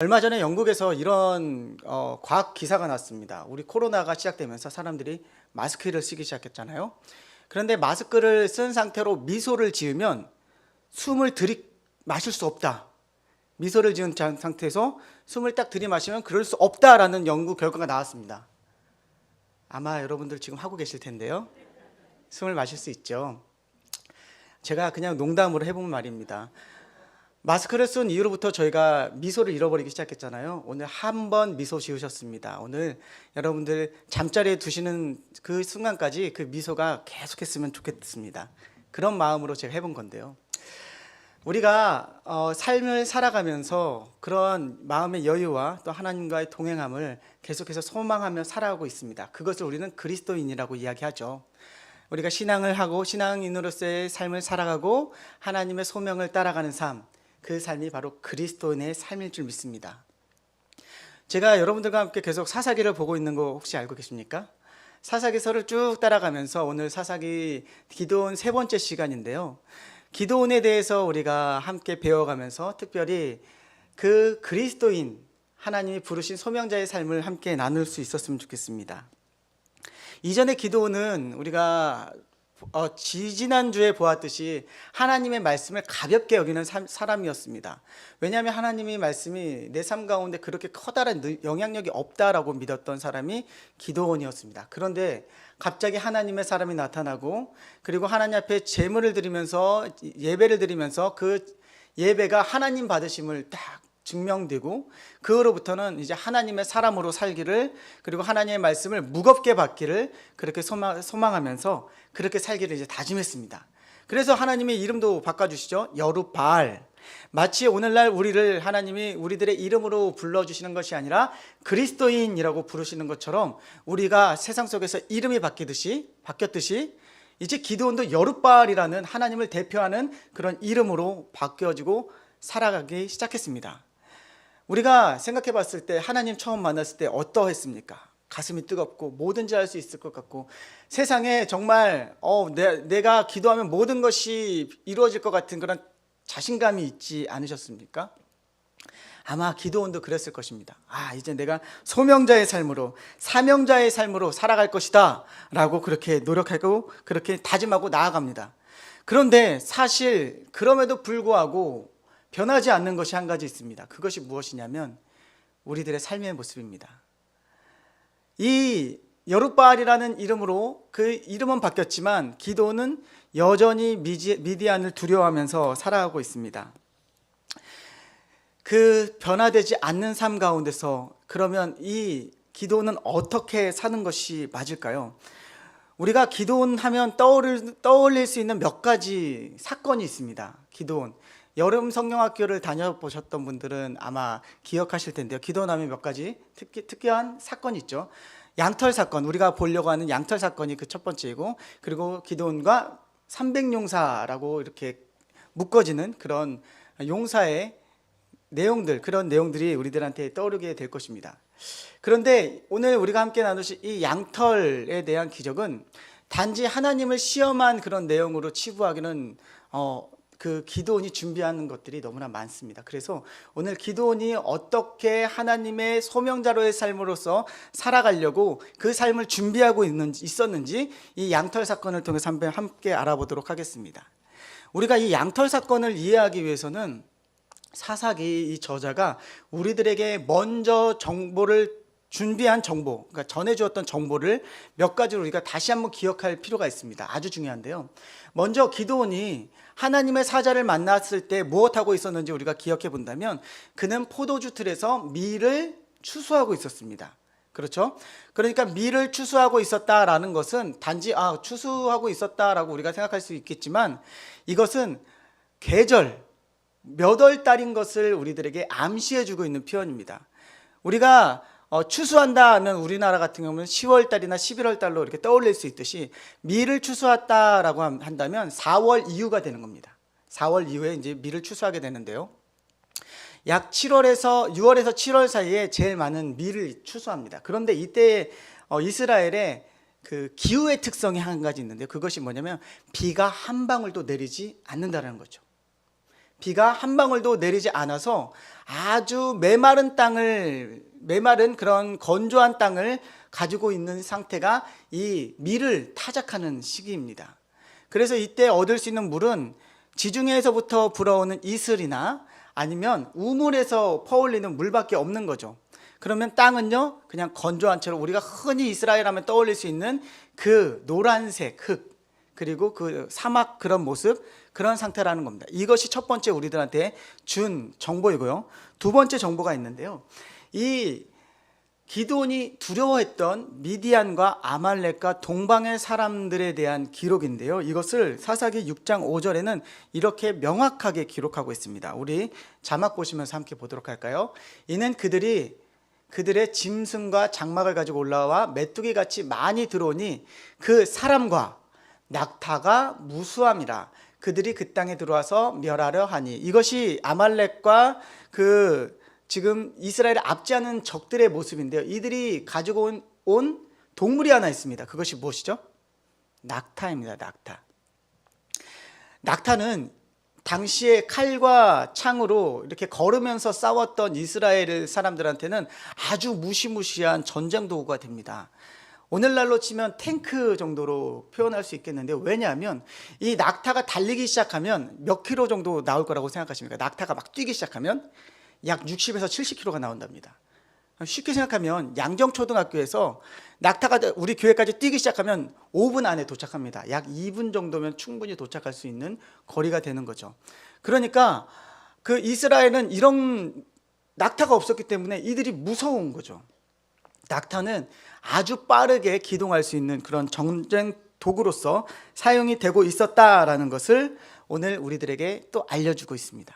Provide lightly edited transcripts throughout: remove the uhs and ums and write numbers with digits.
얼마 전에 영국에서 이런 과학 기사가 났습니다. 우리 코로나가 시작되면서 사람들이 마스크를 쓰기 시작했잖아요. 그런데 마스크를 쓴 상태로 미소를 지으면 숨을 들이마실 수 없다. 미소를 지은 상태에서 숨을 딱 들이마시면 그럴 수 없다라는 연구 결과가 나왔습니다. 아마 여러분들 지금 하고 계실 텐데요. 숨을 마실 수 있죠. 제가 그냥 농담으로 해본 말입니다. 마스크를 쓴 이후로부터 저희가 미소를 잃어버리기 시작했잖아요. 오늘 한 번 미소 지으셨습니다. 오늘 여러분들 잠자리에 두시는 그 순간까지 그 미소가 계속했으면 좋겠습니다. 그런 마음으로 제가 해본 건데요. 우리가 삶을 살아가면서 그런 마음의 여유와 또 하나님과의 동행함을 계속해서 소망하며 살아가고 있습니다. 그것을 우리는 그리스도인이라고 이야기하죠. 우리가 신앙을 하고 신앙인으로서의 삶을 살아가고 하나님의 소명을 따라가는 삶, 그 삶이 바로 그리스도인의 삶일 줄 믿습니다. 제가 여러분들과 함께 계속 사사기를 보고 있는 거 혹시 알고 계십니까? 사사기서를 쭉 따라가면서 오늘 사사기 기도원 세 번째 시간인데요. 기도원에 대해서 우리가 함께 배워가면서 특별히 그 그리스도인 하나님이 부르신 소명자의 삶을 함께 나눌 수 있었으면 좋겠습니다. 이전의 기도원은 우리가 지지난주에 보았듯이 하나님의 말씀을 가볍게 여기는 사람이었습니다. 왜냐하면 하나님의 말씀이 내 삶 가운데 그렇게 커다란 영향력이 없다라고 믿었던 사람이 기도원이었습니다. 그런데 갑자기 하나님의 사람이 나타나고 그리고 하나님 앞에 제물을 드리면서 예배를 드리면서 그 예배가 하나님 받으심을 딱 증명되고 그 후로부터는 이제 하나님의 사람으로 살기를 그리고 하나님의 말씀을 무겁게 받기를 그렇게 소망하면서 그렇게 살기를 이제 다짐했습니다. 그래서 하나님의 이름도 바꿔주시죠. 여룻바알. 마치 오늘날 우리를 하나님이 우리들의 이름으로 불러주시는 것이 아니라 그리스도인이라고 부르시는 것처럼 우리가 세상 속에서 이름이 바뀌었듯이 이제 기드온도 여룻바알이라는 하나님을 대표하는 그런 이름으로 바뀌어지고 살아가기 시작했습니다. 우리가 생각해 봤을 때 하나님 처음 만났을 때 어떠했습니까? 가슴이 뜨겁고 뭐든지 할 수 있을 것 같고 세상에 정말 내가 기도하면 모든 것이 이루어질 것 같은 그런 자신감이 있지 않으셨습니까? 아마 기도원도 그랬을 것입니다. 이제 내가 소명자의 삶으로 사명자의 삶으로 살아갈 것이다 라고 그렇게 노력하고 그렇게 다짐하고 나아갑니다. 그런데 사실 그럼에도 불구하고 변하지 않는 것이 한 가지 있습니다. 그것이 무엇이냐면 우리들의 삶의 모습입니다. 이 여룻바알이라는 이름으로 그 이름은 바뀌었지만 기도는 여전히 미디안을 두려워하면서 살아가고 있습니다. 그 변화되지 않는 삶 가운데서 그러면 이 기도는 어떻게 사는 것이 맞을까요? 우리가 기도원 하면 떠올릴 수 있는 몇 가지 사건이 있습니다. 기도원. 여름 성경학교를 다녀보셨던 분들은 아마 기억하실 텐데요. 기도원 하면 몇 가지 특이한 사건이 있죠. 양털 사건, 우리가 보려고 하는 양털 사건이 그 첫 번째이고, 그리고 기도원과 300용사라고 이렇게 묶어지는 그런 용사의 내용들, 그런 내용들이 우리들한테 떠오르게 될 것입니다. 그런데 오늘 우리가 함께 나누실 이 양털에 대한 기적은 단지 하나님을 시험한 그런 내용으로 치부하기는 그 기도원이 준비하는 것들이 너무나 많습니다. 그래서 오늘 기도원이 어떻게 하나님의 소명자로의 삶으로서 살아가려고 그 삶을 준비하고 있었는지 이 양털 사건을 통해서 함께 알아보도록 하겠습니다. 우리가 이 양털 사건을 이해하기 위해서는 사사기 이 저자가 우리들에게 먼저 정보를 준비한 정보, 그러니까 전해주었던 정보를 몇 가지로 우리가 다시 한번 기억할 필요가 있습니다. 아주 중요한데요. 먼저 기드온이 하나님의 사자를 만났을 때 무엇하고 있었는지 우리가 기억해 본다면 그는 포도주 틀에서 밀을 추수하고 있었습니다. 그렇죠? 그러니까 밀을 추수하고 있었다라는 것은 단지 추수하고 있었다라고 우리가 생각할 수 있겠지만 이것은 계절, 몇 월 달인 것을 우리들에게 암시해주고 있는 표현입니다. 우리가 추수한다 하면 우리나라 같은 경우는 10월 달이나 11월 달로 이렇게 떠올릴 수 있듯이 밀을 추수했다라고 한다면 4월 이후가 되는 겁니다. 4월 이후에 이제 밀을 추수하게 되는데요. 약 6월에서 7월 사이에 제일 많은 밀을 추수합니다. 그런데 이때 이스라엘의 그 기후의 특성이 한 가지 있는데 그것이 뭐냐면 비가 한 방울도 내리지 않는다는 거죠. 비가 한 방울도 내리지 않아서 아주 메마른 그런 건조한 땅을 가지고 있는 상태가 이 밀을 타작하는 시기입니다. 그래서 이때 얻을 수 있는 물은 지중해에서부터 불어오는 이슬이나 아니면 우물에서 퍼올리는 물밖에 없는 거죠. 그러면 땅은요, 그냥 건조한 채로 우리가 흔히 이스라엘 하면 떠올릴 수 있는 그 노란색 흙, 그리고 그 사막 그런 모습, 그런 상태라는 겁니다. 이것이 첫 번째 우리들한테 준 정보이고요. 두 번째 정보가 있는데요. 이 기드온이 두려워했던 미디안과 아말렉과 동방의 사람들에 대한 기록인데요. 이것을 사사기 6장 5절에는 이렇게 명확하게 기록하고 있습니다. 우리 자막 보시면서 함께 보도록 할까요? 이는 그들의 짐승과 장막을 가지고 올라와 메뚜기 같이 많이 들어오니 그 사람과 낙타가 무수함이라. 그들이 그 땅에 들어와서 멸하려 하니. 이것이 아말렉과 지금 이스라엘을 압제하는 적들의 모습인데요. 이들이 가지고 온 동물이 하나 있습니다. 그것이 무엇이죠? 낙타입니다. 낙타. 낙타는 당시에 칼과 창으로 이렇게 걸으면서 싸웠던 이스라엘 사람들한테는 아주 무시무시한 전쟁 도구가 됩니다. 오늘날로 치면 탱크 정도로 표현할 수 있겠는데요. 왜냐하면 이 낙타가 달리기 시작하면 몇 킬로 정도 나올 거라고 생각하십니까? 낙타가 막 뛰기 시작하면 약 60에서 70킬로가 나온답니다. 쉽게 생각하면 양정초등학교에서 낙타가 우리 교회까지 뛰기 시작하면 5분 안에 도착합니다. 약 2분 정도면 충분히 도착할 수 있는 거리가 되는 거죠. 그러니까 그 이스라엘은 이런 낙타가 없었기 때문에 이들이 무서운 거죠. 낙타는 아주 빠르게 기동할 수 있는 그런 전쟁 도구로서 사용이 되고 있었다라는 것을 오늘 우리들에게 또 알려주고 있습니다.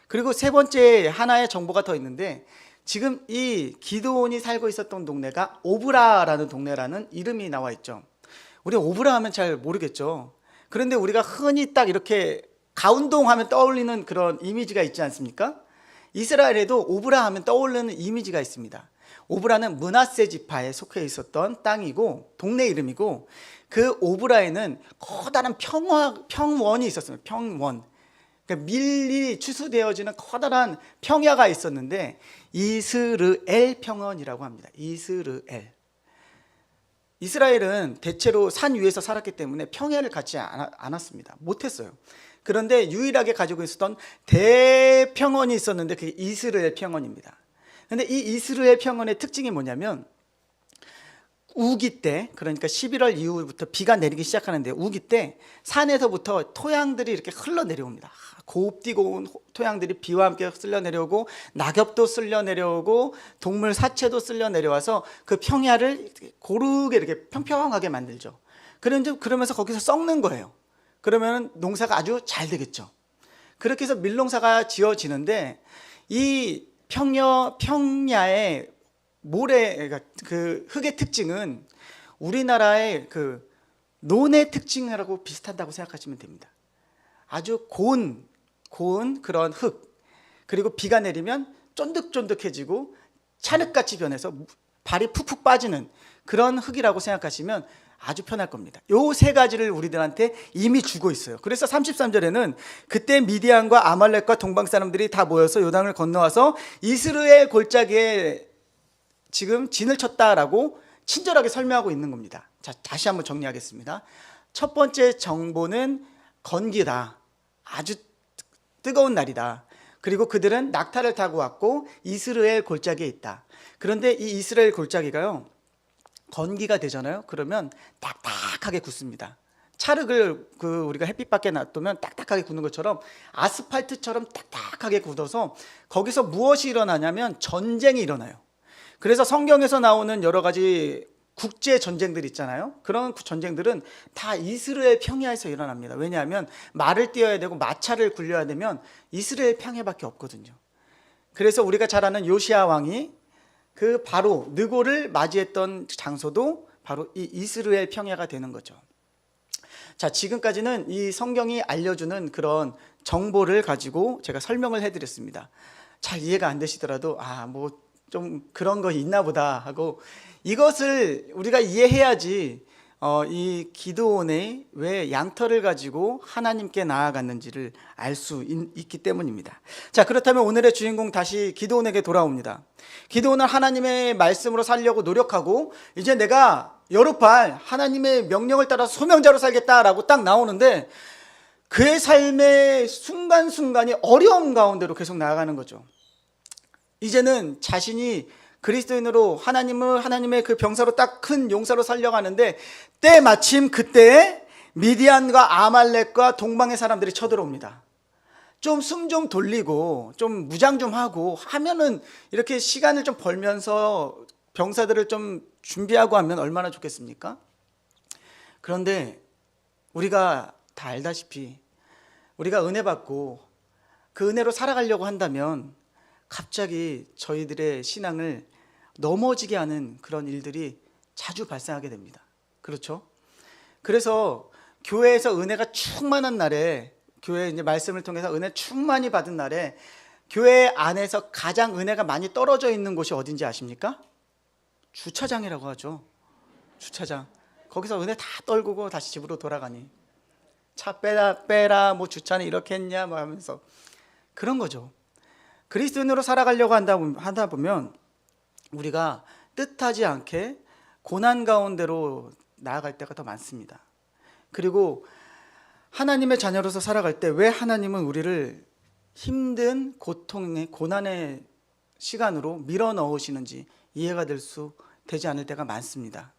그리고 세 번째 하나의 정보가 더 있는데, 지금 이 기드온이 살고 있었던 동네가 오브라라는 동네라는 이름이 나와 있죠. 우리 오브라 하면 잘 모르겠죠. 그런데 우리가 흔히 딱 이렇게 가운동 하면 떠올리는 그런 이미지가 있지 않습니까? 이스라엘에도 오브라 하면 떠오르는 이미지가 있습니다. 오브라는 므낫세 지파에 속해 있었던 땅이고 동네 이름이고, 그 오브라에는 커다란 평원이 있었습니다. 평원. 그러니까 밀리 추수되어지는 커다란 평야가 있었는데 이스르엘 평원이라고 합니다. 이스르엘. 이스라엘은 대체로 산 위에서 살았기 때문에 평야를 갖지 않았습니다. 못했어요. 그런데 유일하게 가지고 있었던 대평원이 있었는데 그게 이스라엘 평원입니다. 그런데 이 이스라엘 평원의 특징이 뭐냐면, 우기 때, 그러니까 11월 이후부터 비가 내리기 시작하는데 우기 때 산에서부터 토양들이 이렇게 흘러내려옵니다. 곱디고 온 토양들이 비와 함께 쓸려 내려오고 낙엽도 쓸려 내려오고 동물 사체도 쓸려 내려와서 그 평야를 고르게 이렇게 평평하게 만들죠. 그러면서 거기서 썩는 거예요. 그러면 농사가 아주 잘 되겠죠. 그렇게 해서 밀농사가 지어지는데, 이 평야의 그러니까 그 흙의 특징은 우리나라의 그 논의 특징이라고 비슷하다고 생각하시면 됩니다. 아주 고운 그런 흙, 그리고 비가 내리면 쫀득쫀득해지고 찬흙같이 변해서 발이 푹푹 빠지는 그런 흙이라고 생각하시면 아주 편할 겁니다. 요 세 가지를 우리들한테 이미 주고 있어요. 그래서 33절에는 그때 미디안과 아말렉과 동방 사람들이 다 모여서 요단을 건너와서 이스라엘 골짜기에 지금 진을 쳤다라고 친절하게 설명하고 있는 겁니다. 자, 다시 한번 정리하겠습니다. 첫 번째 정보는 건기다. 아주 뜨거운 날이다. 그리고 그들은 낙타를 타고 왔고 이스라엘 골짜기에 있다. 그런데 이 이스라엘 골짜기가요, 건기가 되잖아요. 그러면 딱딱하게 굳습니다. 찰흙을 우리가 햇빛 밖에 놔두면 딱딱하게 굳는 것처럼 아스팔트처럼 딱딱하게 굳어서 거기서 무엇이 일어나냐면 전쟁이 일어나요. 그래서 성경에서 나오는 여러 가지 국제 전쟁들 있잖아요. 그런 전쟁들은 다 이스라엘 평야에서 일어납니다. 왜냐하면 말을 띄어야 되고 마차를 굴려야 되면 이스라엘 평야밖에 없거든요. 그래서 우리가 잘 아는 요시야 왕이 그 바로 느고를 맞이했던 장소도 바로 이 이스라엘 평야가 되는 거죠. 자, 지금까지는 이 성경이 알려주는 그런 정보를 가지고 제가 설명을 해드렸습니다. 잘 이해가 안 되시더라도 좀 그런 거 있나 보다 하고, 이것을 우리가 이해해야지 이 기드온이 왜 양털을 가지고 하나님께 나아갔는지를 알 수 있기 때문입니다. 자, 그렇다면 오늘의 주인공 다시 기드온에게 돌아옵니다. 기드온은 하나님의 말씀으로 살려고 노력하고 이제 내가 여룻발 하나님의 명령을 따라서 소명자로 살겠다라고 딱 나오는데 그의 삶의 순간순간이 어려움 가운데로 계속 나아가는 거죠. 이제는 자신이 그리스도인으로 하나님의 그 병사로 딱 큰 용사로 살려가는데 때마침 그때에 미디안과 아말렉과 동방의 사람들이 쳐들어옵니다. 좀 숨 좀 돌리고 좀 무장 좀 하고 하면은 이렇게 시간을 좀 벌면서 병사들을 좀 준비하고 하면 얼마나 좋겠습니까? 그런데 우리가 다 알다시피 우리가 은혜 받고 그 은혜로 살아가려고 한다면 갑자기 저희들의 신앙을 넘어지게 하는 그런 일들이 자주 발생하게 됩니다. 그렇죠? 그래서 교회에서 은혜가 충만한 날에, 교회 이제 말씀을 통해서 은혜 충만히 받은 날에 교회 안에서 가장 은혜가 많이 떨어져 있는 곳이 어딘지 아십니까? 주차장이라고 하죠. 주차장. 거기서 은혜 다 떨구고 다시 집으로 돌아가니 차 빼라 뭐 주차는 이렇게 했냐 뭐 하면서 그런 거죠. 그리스도인으로 살아가려고 하다 보면 우리가 뜻하지 않게 고난 가운데로 나아갈 때가 더 많습니다. 그리고 하나님의 자녀로서 살아갈 때 왜 하나님은 우리를 힘든 고통의 고난의 시간으로 밀어 넣으시는지 이해가 되지 않을 때가 많습니다.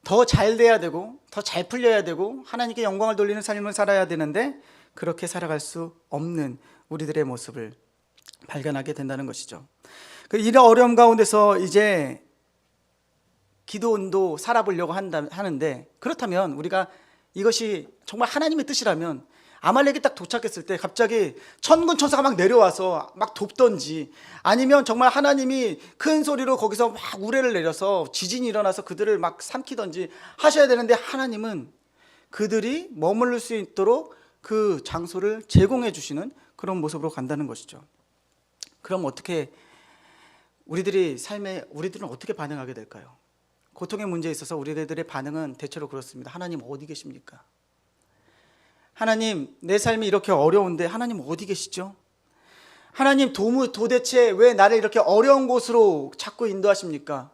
더 잘 돼야 되고 더 잘 풀려야 되고 하나님께 영광을 돌리는 삶을 살아야 되는데 그렇게 살아갈 수 없는 우리들의 모습을 발견하게 된다는 것이죠. 이런 어려움 가운데서 이제 기드온도 살아보려고 하는데 그렇다면 우리가 이것이 정말 하나님의 뜻이라면 아말렉이 딱 도착했을 때 갑자기 천군 천사가 막 내려와서 막 돕던지 아니면 정말 하나님이 큰 소리로 거기서 막 우레를 내려서 지진이 일어나서 그들을 막 삼키던지 하셔야 되는데 하나님은 그들이 머무를 수 있도록 그 장소를 제공해 주시는 그런 모습으로 간다는 것이죠. 그럼 우리들은 어떻게 반응하게 될까요? 고통의 문제에 있어서 우리들의 반응은 대체로 그렇습니다. 하나님 어디 계십니까? 하나님, 내 삶이 이렇게 어려운데 하나님 어디 계시죠? 하나님 도대체 왜 나를 이렇게 어려운 곳으로 자꾸 인도하십니까?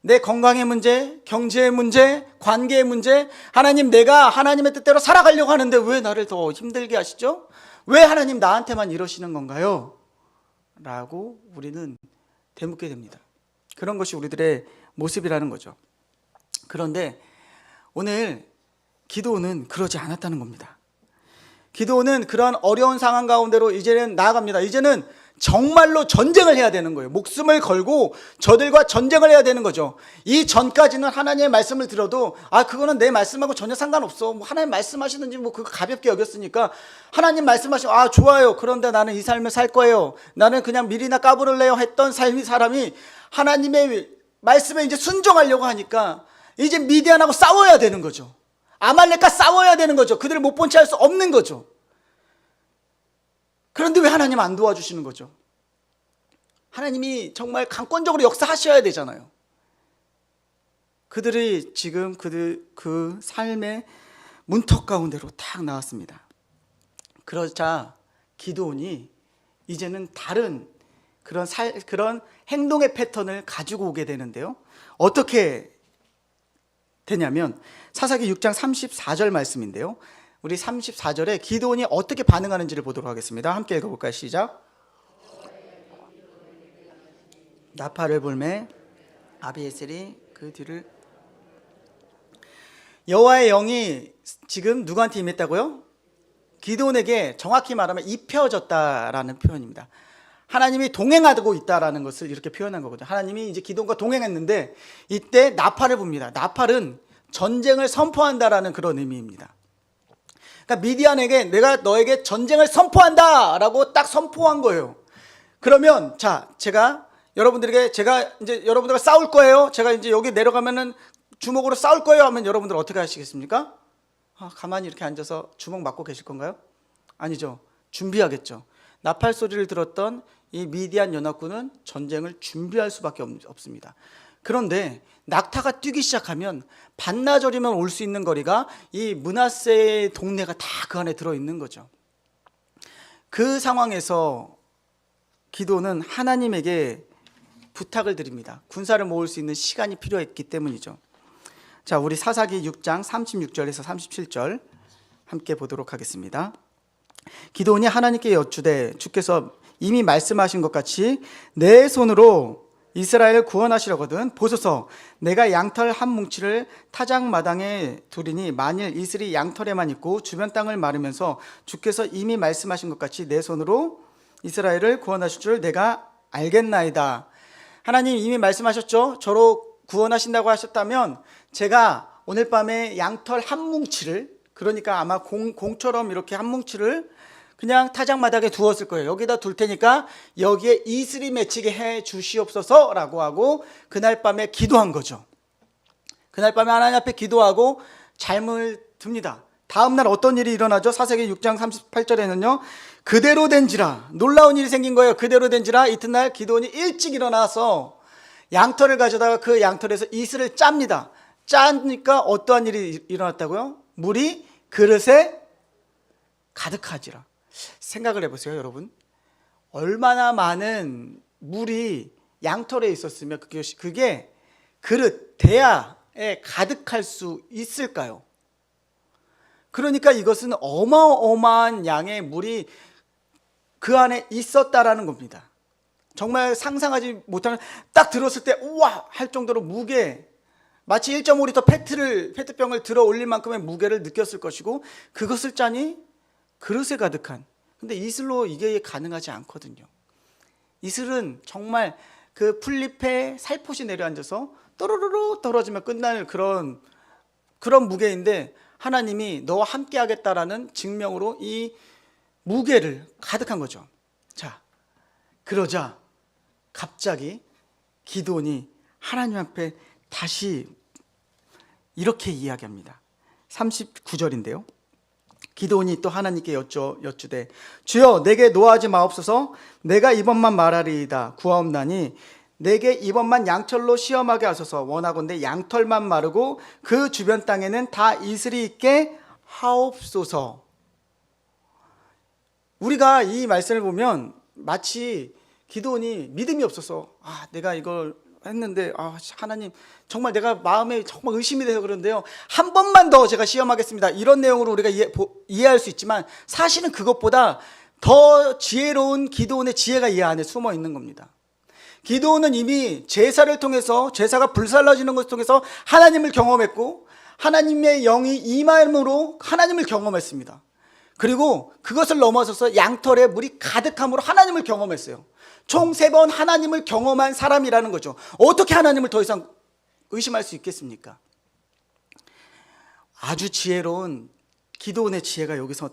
내 건강의 문제, 경제의 문제, 관계의 문제, 하나님 내가 하나님의 뜻대로 살아가려고 하는데 왜 나를 더 힘들게 하시죠? 왜 하나님 나한테만 이러시는 건가요? 라고 우리는 되묻게 됩니다. 그런 것이 우리들의 모습이라는 거죠. 그런데 오늘 기드온은 그러지 않았다는 겁니다. 기드온은 그러한 어려운 상황 가운데로 이제는 나아갑니다. 이제는 정말로 전쟁을 해야 되는 거예요. 목숨을 걸고 저들과 전쟁을 해야 되는 거죠. 이 전까지는 하나님의 말씀을 들어도 그거는 내 말씀하고 전혀 상관없어. 뭐 하나님 말씀하시는지 뭐 그거 가볍게 여겼으니까 하나님 말씀하시면 좋아요. 그런데 나는 이 삶을 살 거예요. 나는 그냥 밀이나 까부를래요 했던 사람이 하나님의 말씀에 이제 순종하려고 하니까 이제 미디안하고 싸워야 되는 거죠. 아말렉과 싸워야 되는 거죠. 그들을 못 본 채 할 수 없는 거죠. 그런데 왜 하나님 안 도와주시는 거죠? 하나님이 정말 강권적으로 역사하셔야 되잖아요. 그들이 지금 그 삶의 문턱 가운데로 탁 나왔습니다. 그러자 기드온이 이제는 다른 그런 행동의 패턴을 가지고 오게 되는데요. 어떻게 되냐면 사사기 6장 34절 말씀인데요. 우리 34절에 기드온이 어떻게 반응하는지를 보도록 하겠습니다. 함께 읽어볼까요? 시작. 나팔을 불매 아비에셀이 그 뒤를 여호와의 영이 지금 누구한테 임했다고요? 기드온에게 정확히 말하면 입혀졌다라는 표현입니다. 하나님이 동행하고 있다라는 것을 이렇게 표현한 거거든요. 하나님이 이제 기드온과 동행했는데 이때 나팔을 붑니다. 나팔은 전쟁을 선포한다라는 그런 의미입니다. 그러니까 미디안에게 내가 너에게 전쟁을 선포한다라고 딱 선포한 거예요. 그러면 제가 이제 여러분들과 싸울 거예요. 제가 이제 여기 내려가면은 주먹으로 싸울 거예요 하면 여러분들 어떻게 하시겠습니까? 가만히 이렇게 앉아서 주먹 맞고 계실 건가요? 아니죠. 준비하겠죠. 나팔 소리를 들었던 이 미디안 연합군은 전쟁을 준비할 수밖에 없습니다. 그런데 낙타가 뛰기 시작하면 반나절이면 올 수 있는 거리가 이 므낫세의 동네가 다 그 안에 들어있는 거죠. 그 상황에서 기도는 하나님에게 부탁을 드립니다. 군사를 모을 수 있는 시간이 필요했기 때문이죠. 자, 우리 사사기 6장 36절에서 37절 함께 보도록 하겠습니다. 기도원이 하나님께 여쭈되 주께서 이미 말씀하신 것 같이 내 손으로 이스라엘을 구원하시려거든 보소서 내가 양털 한 뭉치를 타작마당에 두리니 만일 이슬이 양털에만 있고 주변 땅을 마르면서 주께서 이미 말씀하신 것 같이 내 손으로 이스라엘을 구원하실 줄 내가 알겠나이다. 하나님 이미 말씀하셨죠. 저로 구원하신다고 하셨다면 제가 오늘 밤에 양털 한 뭉치를, 그러니까 아마 공처럼 이렇게 한 뭉치를 그냥 타작마당에 두었을 거예요. 여기다 둘 테니까 여기에 이슬이 맺히게 해 주시옵소서 라고 하고 그날 밤에 기도한 거죠. 그날 밤에 하나님 앞에 기도하고 잠을 듭니다. 다음 날 어떤 일이 일어나죠? 사사기 6장 38절에는요 그대로 된지라, 놀라운 일이 생긴 거예요. 그대로 된지라 이튿날 기도원이 일찍 일어나서 양털을 가져다가 그 양털에서 이슬을 짭니다. 짜니까 어떠한 일이 일어났다고요? 물이 그릇에 가득하지라. 생각을 해보세요, 여러분. 얼마나 많은 물이 양털에 있었으면 그게 그릇, 대야에 가득할 수 있을까요? 그러니까 이것은 어마어마한 양의 물이 그 안에 있었다라는 겁니다. 정말 상상하지 못하는, 딱 들었을 때 우와 할 정도로 무게, 마치 1.5리터 페트병을 들어 올릴 만큼의 무게를 느꼈을 것이고 그것을 짜니 그릇에 가득한. 근데 이슬로 이게 가능하지 않거든요. 이슬은 정말 그 풀잎에 살포시 내려앉아서 또르르르 떨어지면 끝날 그런 무게인데 하나님이 너와 함께 하겠다라는 증명으로 이 무게를 가득한 거죠. 자, 그러자 갑자기 기도원이 하나님 앞에 다시 이렇게 이야기합니다. 39절인데요. 기도원이 또 하나님께 여쭈되 주여 내게 노하지 마옵소서 내가 이번만 말하리이다 구하옵나니 내게 이번만 양털로 시험하게 하소서 원하건대 양털만 마르고 그 주변 땅에는 다 이슬이 있게 하옵소서. 우리가 이 말씀을 보면 마치 기도원이 믿음이 없어서 내가 이걸 했는데 하나님 정말 내가 마음에 정말 의심이 돼서 그런데요 한 번만 더 제가 시험하겠습니다 이런 내용으로 우리가 이해할 수 있지만 사실은 그것보다 더 지혜로운 기도원의 지혜가 이 안에 숨어 있는 겁니다. 기도원은 이미 제사를 통해서, 제사가 불살라지는 것을 통해서 하나님을 경험했고 하나님의 영이 임함으로 하나님을 경험했습니다. 그리고 그것을 넘어서서 양털에 물이 가득함으로 하나님을 경험했어요. 총 3번 하나님을 경험한 사람이라는 거죠. 어떻게 하나님을 더 이상 의심할 수 있겠습니까? 아주 지혜로운 기도원의 지혜가 여기서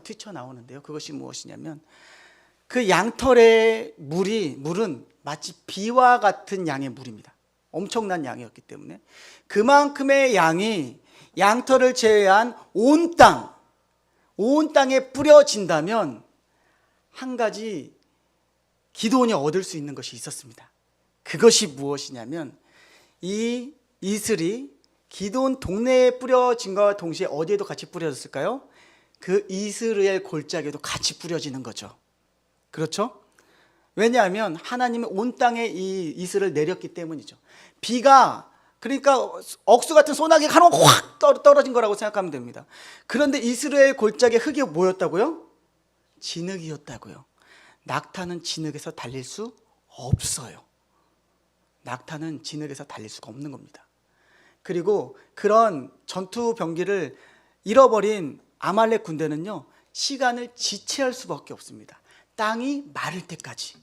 뛰쳐나오는데요. 그것이 무엇이냐면 그 양털의 물은 마치 비와 같은 양의 물입니다. 엄청난 양이었기 때문에 그만큼의 양이 양털을 제외한 온 땅에 뿌려진다면 한 가지 기도원이 얻을 수 있는 것이 있었습니다. 그것이 무엇이냐면 이 이슬이 기도원 동네에 뿌려진 것과 동시에 어디에도 같이 뿌려졌을까요? 그 이스라엘 골짜기에도 같이 뿌려지는 거죠. 그렇죠? 왜냐하면 하나님은 온 땅에 이 이슬을 내렸기 때문이죠. 비가 그러니까 억수 같은 소나기가 하나 확 떨어진 거라고 생각하면 됩니다. 그런데 이스라엘 골짜기에 흙이 뭐였다고요? 진흙이었다고요. 낙타는 진흙에서 달릴 수 없어요. 낙타는 진흙에서 달릴 수가 없는 겁니다. 그리고 그런 전투 병기를 잃어버린 아말렉 군대는요 시간을 지체할 수밖에 없습니다. 땅이 마를 때까지.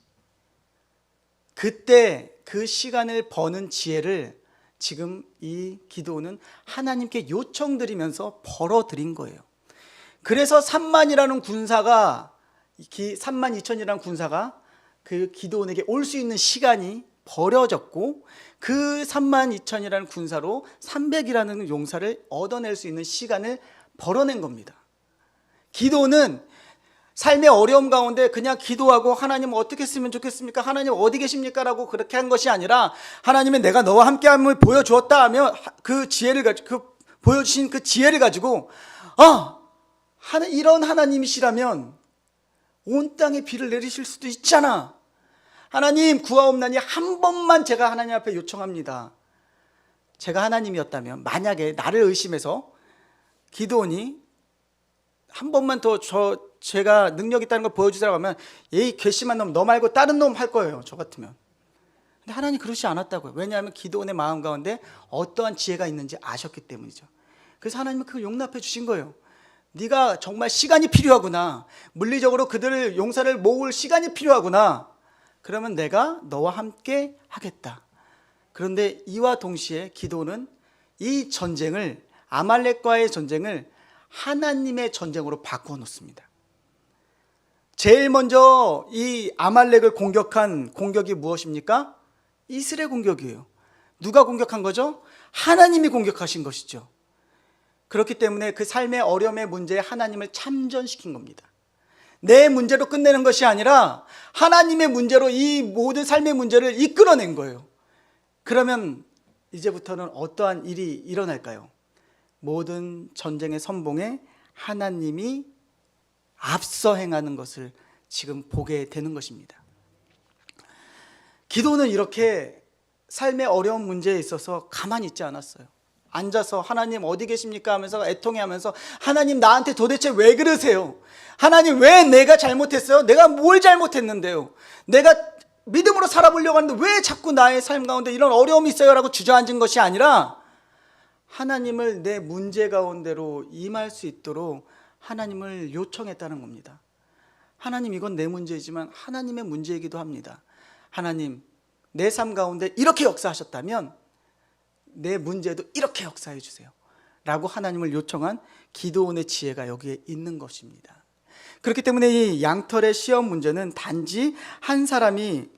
그때 그 시간을 버는 지혜를 지금 이 기도는 하나님께 요청드리면서 벌어들인 거예요. 그래서 3만 2천이라는 군사가 그 기도원에게 올 수 있는 시간이 버려졌고 그 3만 2천이라는 군사로 300이라는 용사를 얻어낼 수 있는 시간을 벌어낸 겁니다. 기도는 삶의 어려움 가운데 그냥 기도하고 하나님 어떻게 했으면 좋겠습니까? 하나님 어디 계십니까? 라고 그렇게 한 것이 아니라 하나님은 내가 너와 함께함을 보여주었다 하며 그 지혜를 가지고 보여주신 그 지혜를 가지고 이런 하나님이시라면 온 땅에 비를 내리실 수도 있잖아. 하나님 구하옵나니 한 번만 제가 하나님 앞에 요청합니다. 제가 하나님이었다면 만약에 나를 의심해서 기도원이 한 번만 더 제가 능력 있다는 걸 보여주세요 하면 이 괘씸한 놈 너 말고 다른 놈 할 거예요. 저 같으면. 근데 하나님 그러지 않았다고요. 왜냐하면 기도원의 마음 가운데 어떠한 지혜가 있는지 아셨기 때문이죠. 그래서 하나님은 그걸 용납해 주신 거예요. 네가 정말 시간이 필요하구나. 물리적으로 그들을 용사를 모을 시간이 필요하구나. 그러면 내가 너와 함께 하겠다. 그런데 이와 동시에 기도는 이 전쟁을 아말렉과의 전쟁을 하나님의 전쟁으로 바꾸어 놓습니다. 제일 먼저 이 아말렉을 공격한 공격이 무엇입니까? 이스라엘 공격이에요. 누가 공격한 거죠? 하나님이 공격하신 것이죠. 그렇기 때문에 그 삶의 어려움의 문제에 하나님을 참전시킨 겁니다. 내 문제로 끝내는 것이 아니라 하나님의 문제로 이 모든 삶의 문제를 이끌어낸 거예요. 그러면 이제부터는 어떠한 일이 일어날까요? 모든 전쟁의 선봉에 하나님이 앞서 행하는 것을 지금 보게 되는 것입니다. 기도는 이렇게 삶의 어려운 문제에 있어서 가만히 있지 않았어요. 앉아서 하나님 어디 계십니까 하면서 애통해하면서 하나님 나한테 도대체 왜 그러세요? 하나님 왜 내가 잘못했어요? 내가 뭘 잘못했는데요? 내가 믿음으로 살아보려고 하는데 왜 자꾸 나의 삶 가운데 이런 어려움이 있어요? 라고 주저앉은 것이 아니라 하나님을 내 문제 가운데로 임할 수 있도록 하나님을 요청했다는 겁니다. 하나님 이건 내 문제이지만 하나님의 문제이기도 합니다. 하나님 내 삶 가운데 이렇게 역사하셨다면 내 문제도 이렇게 역사해 주세요 라고 하나님을 요청한 기도원의 지혜가 여기에 있는 것입니다. 그렇기 때문에 이 양털의 시험 문제는 단지 한 사람이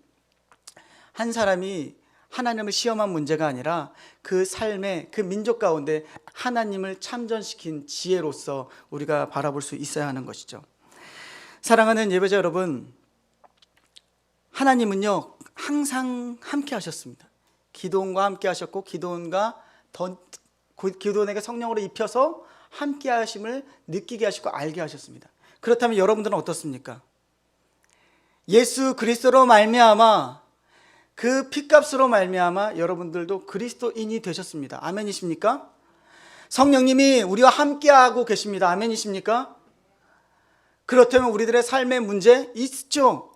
하나님을 시험한 문제가 아니라 그 삶의 그 민족 가운데 하나님을 참전시킨 지혜로서 우리가 바라볼 수 있어야 하는 것이죠. 사랑하는 예배자 여러분, 하나님은요 항상 함께 하셨습니다. 기도원과 함께 하셨고 기도원에게 성령으로 입혀서 함께 하심을 느끼게 하시고 알게 하셨습니다. 그렇다면 여러분들은 어떻습니까? 예수 그리스도로 말미암아 그 피값으로 말미암아 여러분들도 그리스도인이 되셨습니다. 아멘이십니까? 성령님이 우리와 함께하고 계십니다. 아멘이십니까? 그렇다면 우리들의 삶의 문제 있죠.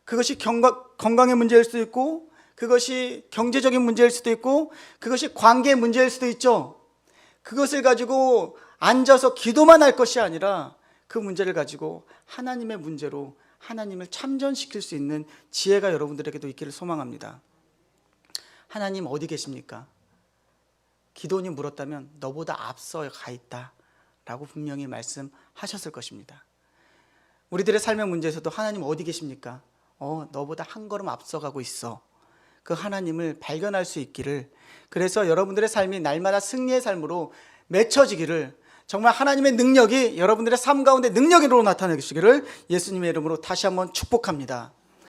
그것이 건강의 문제일 수도 있고 그것이 경제적인 문제일 수도 있고 그것이 관계의 문제일 수도 있죠. 그것을 가지고 앉아서 기도만 할 것이 아니라 그 문제를 가지고 하나님의 문제로 하나님을 참전시킬 수 있는 지혜가 여러분들에게도 있기를 소망합니다. 하나님 어디 계십니까? 기도원이 물었다면 너보다 앞서 가 있다 라고 분명히 말씀하셨을 것입니다. 우리들의 삶의 문제에서도 하나님 어디 계십니까? 너보다 한 걸음 앞서가고 있어. 그 하나님을 발견할 수 있기를, 그래서 여러분들의 삶이 날마다 승리의 삶으로 맺혀지기를, 정말 하나님의 능력이 여러분들의 삶 가운데 능력으로 나타내시기를 예수님의 이름으로 다시 한번 축복합니다.